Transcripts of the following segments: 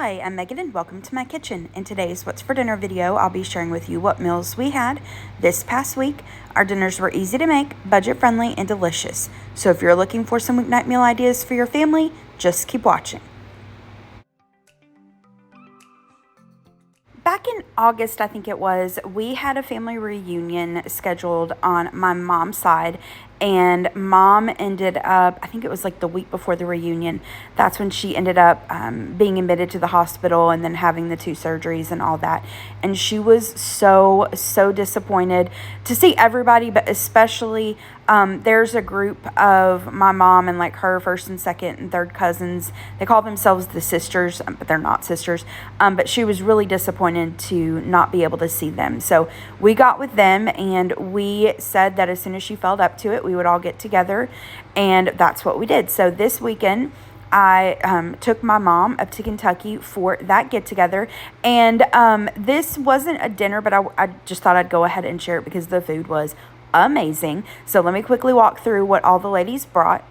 Hi, I'm Megan and welcome to my kitchen. In today's What's for Dinner video, I'll be sharing with you what meals we had this past week. Our dinners were easy to make, budget friendly, and delicious. So if you're looking for some weeknight meal ideas for your family, just keep watching. Back in August, I think it was, we had a family reunion scheduled on my mom's side, and mom ended up, I think it was like the week before the reunion, that's when she ended up being admitted to the hospital and then having the 2 surgeries and all that. And she was so disappointed to see everybody, but especially there's a group of my mom and like her first and second and third cousins. They call themselves the sisters, but they're not sisters. But she was really disappointed to not be able to see them. So we got with them and we said that as soon as she felt up to it, we would all get together, and that's what we did. So this weekend, I took my mom up to Kentucky for that get-together, and this wasn't a dinner, but I just thought I'd go ahead and share it because the food was amazing. So let me quickly walk through what all the ladies brought.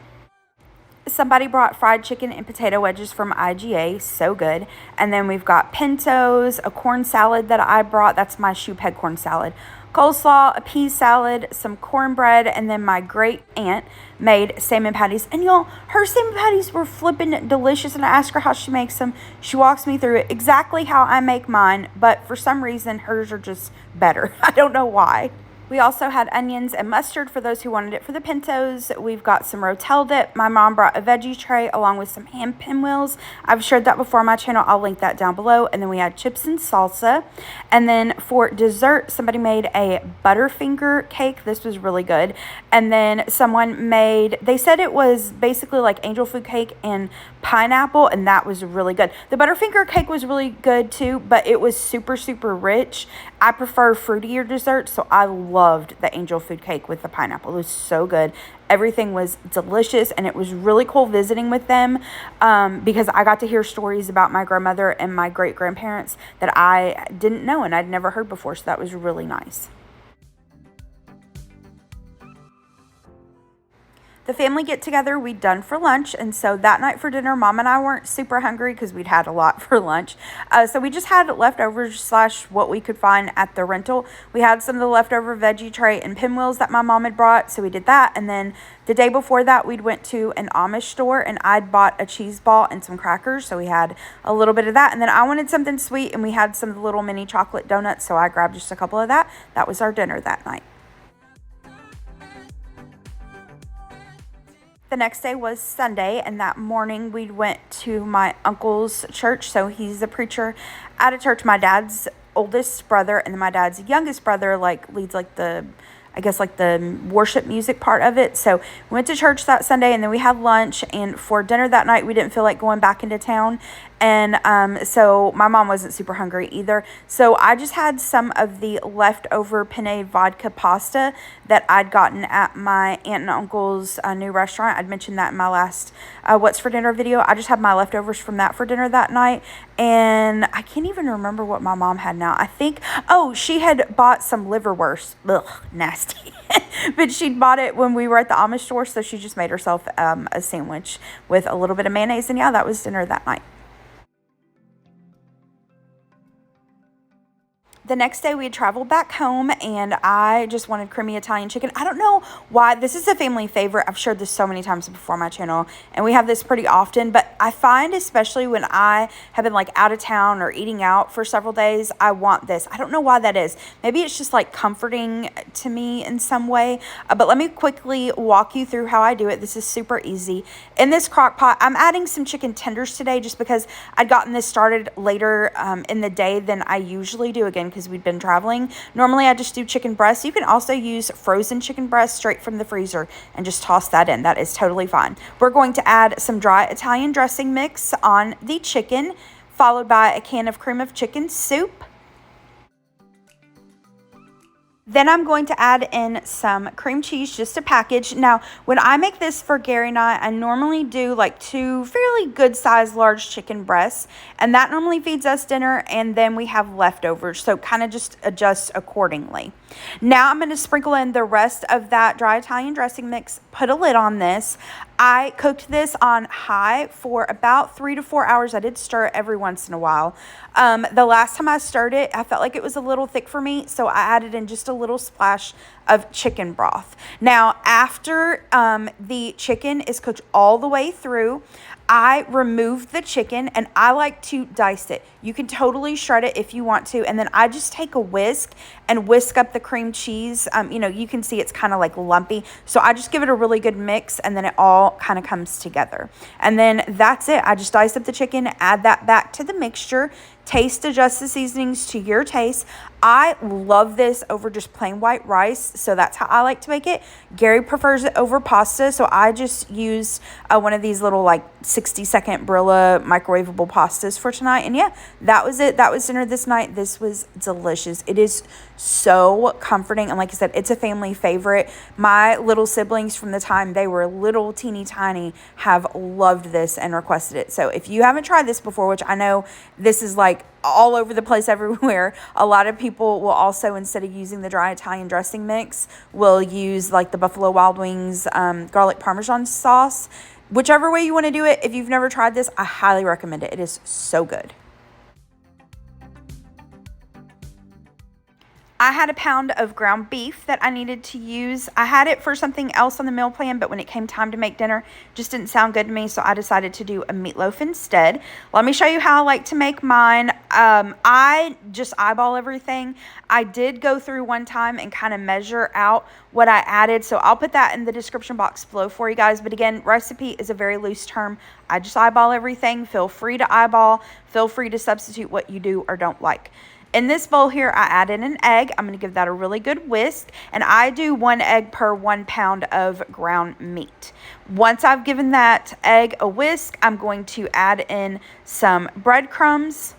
Somebody brought fried chicken and potato wedges from IGA, so good. And then we've got pintos, a corn salad that I brought, that's my Shoepeg Corn Salad, coleslaw, a pea salad, some cornbread, and then my great aunt made salmon patties. And y'all, her salmon patties were flippin' delicious, and I asked her how she makes them. She walks me through it exactly how I make mine, but for some reason hers are just better. I don't know why. We also had onions and mustard for those who wanted it for the pintos. We've got some rotel dip. My mom brought a veggie tray along with some ham pinwheels. I've shared that before on my channel. I'll link that down below. And then we had chips and salsa. And then for dessert, somebody made a Butterfinger cake. This was really good. And then someone made, they said it was basically like angel food cake and pineapple, and that was really good. The Butterfinger cake was really good too, but it was super rich. I prefer fruitier desserts, so I loved the angel food cake with the pineapple. It was so good. Everything was delicious, and it was really cool visiting with them because I got to hear stories about my grandmother and my great-grandparents that I didn't know and I'd never heard before, so that was really nice. The family get-together we'd done for lunch, and so that night for dinner, Mom and I weren't super hungry because we'd had a lot for lunch. So we just had leftovers / what we could find at the rental. We had some of the leftover veggie tray and pinwheels that my mom had brought, so we did that. And then the day before that, we'd went to an Amish store, and I'd bought a cheese ball and some crackers, so we had a little bit of that. And then I wanted something sweet, and we had some of the little mini chocolate donuts, so I grabbed just a couple of that. That was our dinner that night. The next day was Sunday, and that morning we went to my uncle's church. So he's a preacher at a church. My dad's oldest brother and then my dad's youngest brother leads the worship music part of it. So we went to church that Sunday, and then we had lunch, and for dinner that night we didn't feel like going back into town. And so my mom wasn't super hungry either. So I just had some of the leftover penne vodka pasta that I'd gotten at my aunt and uncle's new restaurant. I'd mentioned that in my last What's for Dinner video. I just had my leftovers from that for dinner that night. And I can't even remember what my mom had now. I think, she had bought some liverwurst. Ugh, nasty. But she'd bought it when we were at the Amish store, so she just made herself a sandwich with a little bit of mayonnaise. And yeah, that was dinner that night. The next day we had traveled back home, and I just wanted creamy Italian chicken. I don't know why. This is a family favorite. I've shared this so many times before on my channel, and we have this pretty often. But I find, especially when I have been out of town or eating out for several days, I want this. I don't know why that is. Maybe it's just comforting to me in some way. But let me quickly walk you through how I do it. This is super easy. In this crock pot, I'm adding some chicken tenders today just because I'd gotten this started later in the day than I usually do, again, because we'd been traveling. Normally I just do chicken breasts. You can also use frozen chicken breasts straight from the freezer and just toss that in. That is totally fine. We're going to add some dry Italian dressing mix on the chicken, followed by a can of cream of chicken soup. Then I'm going to add in some cream cheese, just a package. Now, when I make this for Gary and I normally do like 2 fairly good sized large chicken breasts, and that normally feeds us dinner, and then we have leftovers. So kind of just adjust accordingly. Now I'm going to sprinkle in the rest of that dry Italian dressing mix, put a lid on this. I cooked this on high for about 3 to 4 hours. I did stir it every once in a while. The last time I stirred it, I felt like it was a little thick for me, so I added in just a little splash of chicken broth. Now, after the chicken is cooked all the way through, I removed the chicken and I like to dice it. You can totally shred it if you want to. And then I just take a whisk and whisk up the cream cheese. You can see it's kind of like lumpy. So I just give it a really good mix and then it all kind of comes together. And then that's it. I just dice up the chicken, add that back to the mixture. Taste adjust the seasonings to your taste. I love this over just plain white rice, so that's how I like to make it. Gary prefers it over pasta, so I just used one of these little like 60-second Brilla microwavable pastas for tonight. And yeah, that was it. That was dinner this night. This was delicious. It is so comforting, and like I said, it's a family favorite. My little siblings from the time they were little teeny tiny have loved this and requested it. So if you haven't tried this before, which I know this is like all over the place everywhere, a lot of people will also, instead of using the dry Italian dressing mix, will use like the Buffalo Wild Wings garlic Parmesan sauce. Whichever way you want to do it, if you've never tried this, I highly recommend it. It is so good. I had a pound of ground beef that I needed to use. I had it for something else on the meal plan, but when it came time to make dinner, it just didn't sound good to me, so I decided to do a meatloaf instead. Let me show you how I like to make mine. I just eyeball everything. I did go through one time and kind of measure out what I added, so I'll put that in the description box below for you guys. But again, recipe is a very loose term. I just eyeball everything. Feel free to eyeball. Feel free to substitute what you do or don't like. In this bowl here, I added an egg. I'm going to give that a really good whisk, and I do 1 egg per 1 pound of ground meat. Once I've given that egg a whisk, I'm going to add in some breadcrumbs.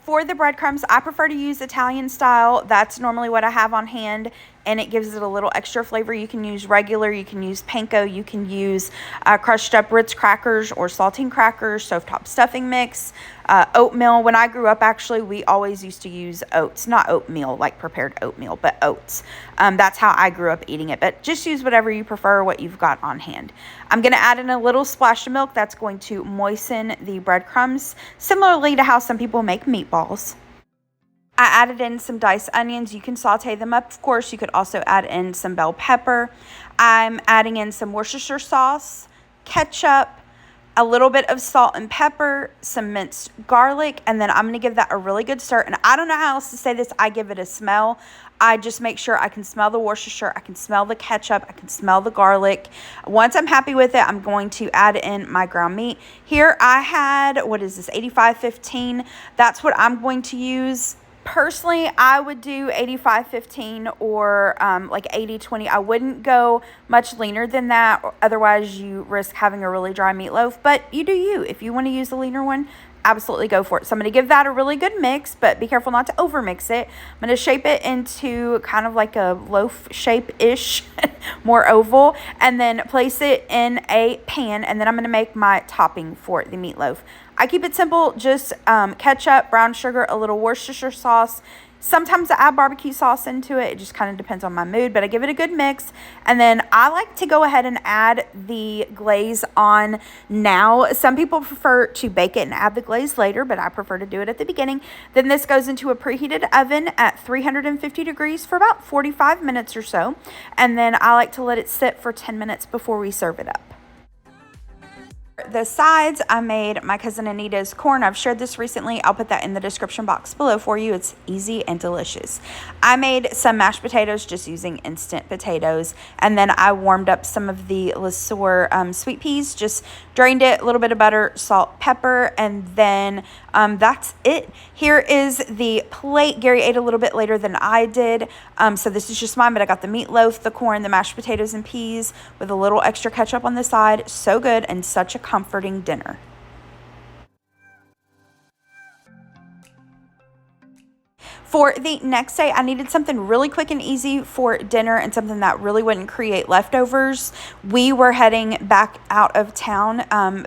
For the breadcrumbs, I prefer to use Italian style. That's normally what I have on hand, and it gives it a little extra flavor. You can use regular, you can use panko, you can use crushed up Ritz crackers or saltine crackers, stovetop stuffing mix, oatmeal. When I grew up, actually, we always used to use oats, not oatmeal, like prepared oatmeal, but oats. That's how I grew up eating it, but just use whatever you prefer, what you've got on hand. I'm going to add in a little splash of milk. That's going to moisten the breadcrumbs, similarly to how some people make meatballs. I added in some diced onions. You can saute them up, of course. You could also add in some bell pepper. I'm adding in some Worcestershire sauce, ketchup, a little bit of salt and pepper, some minced garlic, and then I'm going to give that a really good stir. And I don't know how else to say this. I give it a smell. I just make sure I can smell the Worcestershire, I can smell the ketchup, I can smell the garlic. Once I'm happy with it, I'm going to add in my ground meat. Here I had, what is this, 85-15. That's what I'm going to use. Personally, I would do 85-15 or like 80-20. I wouldn't go much leaner than that. Otherwise, you risk having a really dry meatloaf. But you do you. If you want to use the leaner one, absolutely go for it. So I'm going to give that a really good mix, but be careful not to over mix it. I'm going to shape it into kind of like a loaf shape-ish, more oval, and then place it in a pan, and then I'm going to make my topping for the meatloaf. I keep it simple, just ketchup, brown sugar, a little Worcestershire sauce. Sometimes I add barbecue sauce into it. It just kind of depends on my mood, but I give it a good mix. And then I like to go ahead and add the glaze on now. Some people prefer to bake it and add the glaze later, but I prefer to do it at the beginning. Then this goes into a preheated oven at 350 degrees for about 45 minutes or so. And then I like to let it sit for 10 minutes before we serve it up. The sides, I made my cousin Anita's corn. I've shared this recently. I'll put that in the description box below for you. It's easy and delicious. I made some mashed potatoes just using instant potatoes, and then I warmed up some of the LeSueur sweet peas, just drained it, a little bit of butter, salt, pepper, and then that's it. Here is the plate. Gary ate a little bit later than I did, so this is just mine, but I got the meatloaf, the corn, the mashed potatoes and peas with a little extra ketchup on the side. So good and such a comforting dinner. For the next day, I needed something really quick and easy for dinner and something that really wouldn't create leftovers. We were heading back out of town,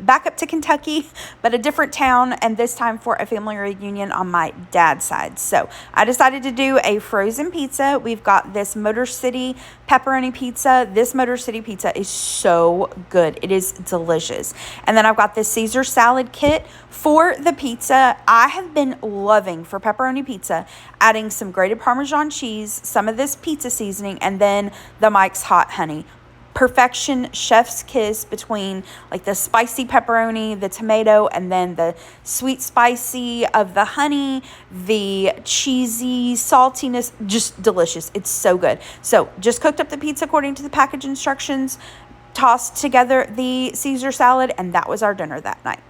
back up to Kentucky, but a different town, and this time for a family reunion on my dad's side. So I decided to do a frozen pizza. We've got this Motor City pepperoni pizza. This Motor City pizza is so good. It is delicious. And then I've got this Caesar salad kit for the pizza. I have been loving, for pepperoni pizza, adding some grated Parmesan cheese, some of this pizza seasoning, and then the Mike's Hot Honey. Perfection, chef's kiss between like the spicy pepperoni, the tomato, and then the sweet spicy of the honey, the cheesy saltiness, just delicious. It's so good. So just cooked up the pizza according to the package instructions, tossed together the Caesar salad, and that was our dinner that night.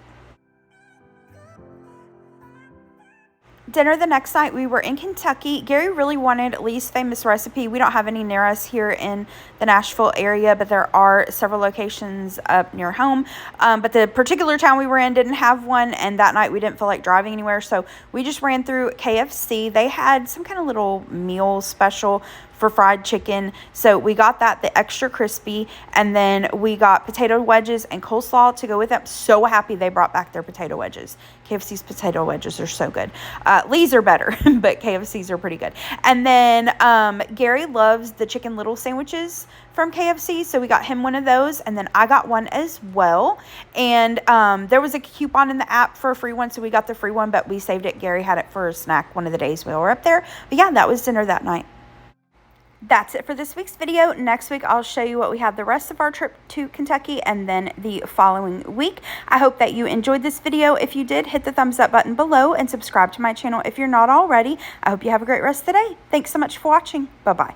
Dinner the next night, we were in Kentucky. Gary really wanted Lee's famous recipe. We don't have any near us here in the Nashville area, but there are several locations up near home. But the particular town we were in didn't have one, and that night we didn't feel like driving anywhere, so we just ran through KFC. They had some kind of little meal special for fried chicken, so we got that, the extra crispy, and then we got potato wedges and coleslaw to go with them. So happy they brought back their potato wedges. KFC's potato wedges are so good. Lee's are better, but KFC's are pretty good. And then Gary loves the chicken little sandwiches from KFC, so we got him one of those, and then I got one as well. And there was a coupon in the app for a free one, so we got the free one, but we saved it. Gary had it for a snack one of the days we were up there. But yeah, that was dinner that night. That's it for this week's video. Next week, I'll show you what we have the rest of our trip to Kentucky and then the following week. I hope that you enjoyed this video. If you did, hit the thumbs up button below and subscribe to my channel if you're not already. I hope you have a great rest of the day. Thanks so much for watching. Bye-bye.